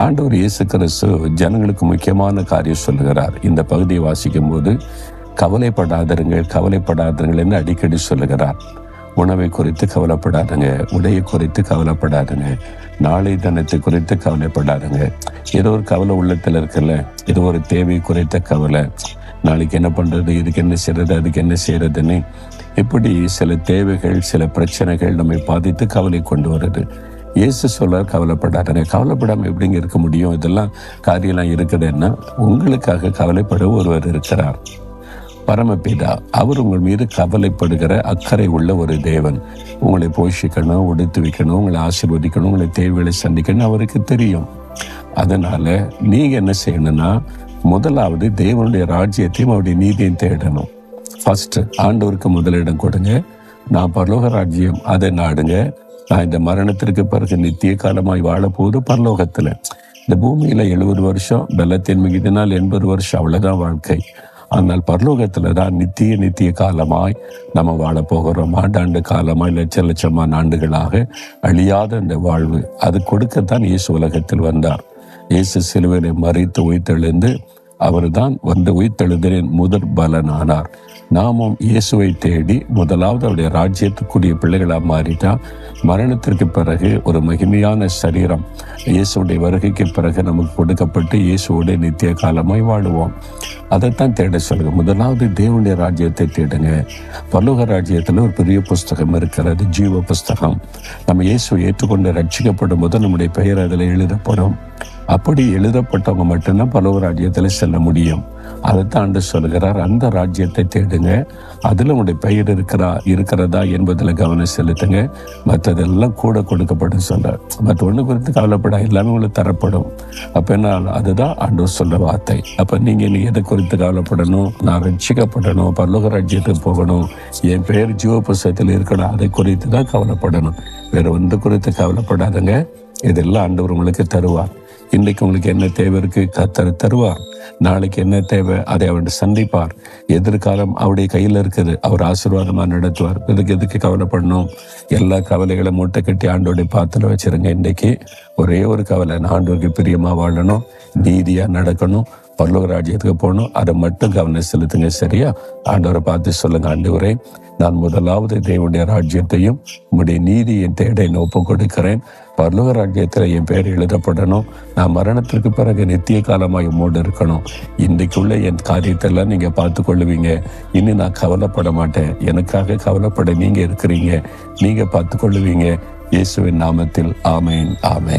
ஆண்டவர் இயேசு கிறிஸ்து ஜனங்களுக்கு முக்கியமான காரியம் சொல்லுகிறார். இந்த பகுதியை வாசிக்கும் போது கவலைப்படாதீர்கள் என்று அடிக்கடி சொல்லுகிறார். உணவை குறித்து கவலைப்படாதுங்க, உடையை குறித்து கவலைப்படாதுங்க, நாளை தினத்தை குறித்து கவலைப்படாதுங்க. ஏதோ ஒரு கவலை உள்ளத்தில் இருக்குல்ல, ஏதோ ஒரு தேவை குறித்த கவலை, நாளைக்கு என்ன பண்றது, இதுக்கு என்ன செய்யறது, அதுக்கு என்ன செய்யறதுன்னு இப்படி சில தேவைகள், சில பிரச்சனைகள் நம்மை பாதித்து கவலை கொண்டு வருது. இயேசு சொல்றார், கவலைப்படாதுங்க. கவலைப்படாம எப்படிங்க இருக்க முடியும்? இதெல்லாம் காரியம்லாம் இருக்குதுன்னா உங்களுக்காக கவலைப்பட ஒருவர் இருக்கிறார், பரமபிதா. அவர் உங்கள் மீது கவலைப்படுகிற அக்கறை உள்ள ஒரு தேவன். உங்களை போஷிக்கணும், உடுத்து வைக்கணும், உங்களை ஆசீர்வதிக்கணும், உங்களை தேவைகளை சந்திக்கணும் அவருக்கு தெரியும். அதனால நீங்க என்ன செய்யணும்னா, முதலாவது தேவனுடைய ராஜ்யத்தையும் அவருடைய நீதியையும் தேடணும். ஃபர்ஸ்ட் ஆண்டவருக்கு முதலிடம் கொடுங்க. நான் பரலோக ராஜ்யம், அதை நாடுங்க. நான் இந்த மரணத்திற்கு பிறகு நித்திய காலமாய் வாழப்போது பரலோகத்துல. இந்த பூமியில 70 வருஷம், பலத்தின் மிகுதினால் 80 வருஷம், அவ்வளவுதான் வாழ்க்கை. ஆனால் பரலோகத்துல தான் நித்திய காலமாய் நம்ம வாழ போகிறோம். ஆண்டாண்டு காலமாய் லட்சமான ஆண்டுகளாக அழியாத இந்த வாழ்வு, அது கொடுக்கத்தான் இயேசு உலகத்தில் வந்தார். இயேசு சிலுவையிலே மரித்து உயிர்த்தெழுந்து அவர் தான் வந்து உயிர்த்தெழுதலின் முதற் பலனானார். நாமும் இயேசுவை தேடி முதலாவது அவருடைய ராஜ்யத்துக்குரிய பிள்ளைகளாக மாறிட்டா மரணத்திற்கு பிறகு ஒரு மகிமையான சரீரம் இயேசுடைய வருகைக்கு பிறகு நமக்கு கொடுக்கப்பட்டு இயேசுவோட நித்திய காலமாய் வாழுவோம். அதைத்தான் தேட சொல்லுங்க. முதலாவது தேவனுடைய ராஜ்யத்தை தேடுங்க. பரலோக ராஜ்யத்தில் ஒரு பெரிய புஸ்தகம் இருக்கிறது, ஜீவ புஸ்தகம். நம்ம இயேசுவை ஏற்றுக்கொண்டு ரட்சிக்கப்படும் போது நம்முடைய பெயர் அதில் எழுதப்படும். அப்படி எழுதப்பட்டவங்க மட்டும்தான் பரலோக ராஜ்யத்தில் செல்ல முடியும். அதைத்தான் ஆண்டு சொல்கிறார், அந்த ராஜ்யத்தை தேடுங்க. அதில் உங்களுடைய பெயர் இருக்கிறதா என்பதில் கவனம் செலுத்துங்க. மற்றதெல்லாம் கூட கொடுக்கப்படும் சொல்றார். மற்ற ஒன்று குறித்து கவலைப்பட, எல்லாமே உங்களுக்கு தரப்படும். அப்ப என்ன, அதுதான் ஆண்டவர் சொல்ற வார்த்தை. அப்ப நீங்க எதை குறித்து கவலைப்படணும்? நான் ரட்சிக்கப்படணும், பரலோக ராஜ்யத்துக்கு போகணும், என் பெயர் ஜீவ புஸ்தகத்தில் இருக்கணும், அதை குறித்து தான் கவலைப்படணும். வேற ஒன்று குறித்து கவலைப்படாதுங்க. இதெல்லாம் ஆண்டவர் உங்களுக்கு தருவார். இன்றைக்கு உங்களுக்கு என்ன தேவை இருக்கு, கர்த்தர் தருவார். நாளைக்கு என்ன தேவை, அதை அவர் சந்திப்பார். எதிர்காலம் அவருடைய கையில் இருக்குது, அவர் ஆசீர்வாதமா நடத்துவார். எதுக்கு கவலைப்படணும்? எல்லா கவலைகளை மூட்டை கட்டி ஆண்டோடைய பாத்திரம் வச்சிருங்க. இன்றைக்கு ஒரே ஒரு கவலை, நான் ஆண்டோருக்கு பிரியமா வாழணும், நீதியா நடக்கணும், பரலோக ராஜ்யத்துக்கு போகணும். அதை மட்டும் கவனம் செலுத்துங்க. சரியா? ஆண்டவரை பார்த்து சொல்லுங்க, ஆண்டவரே, நான் முதலாவது தேவனுடைய ராஜ்யத்தையும் உம்முடைய நீதியின் தேட ஒப்பு கொடுக்கிறேன். பரலோக ராஜ்யத்தில் என் பெயர் எழுதப்படணும். நான் மரணத்திற்கு பிறகு நித்திய காலமாய் உம்மோடு இருக்கணும். இன்றைக்குள்ள என் காரியத்தெல்லாம் நீங்க பார்த்து கொள்ளுவீங்க. இனி நான் கவலைப்பட மாட்டேன். எனக்காக கவலைப்பட நீங்க இருக்கிறீங்க. நீங்க பார்த்து கொள்ளுவீங்க. இயேசுவின் நாமத்தில் ஆமேன், ஆமேன்.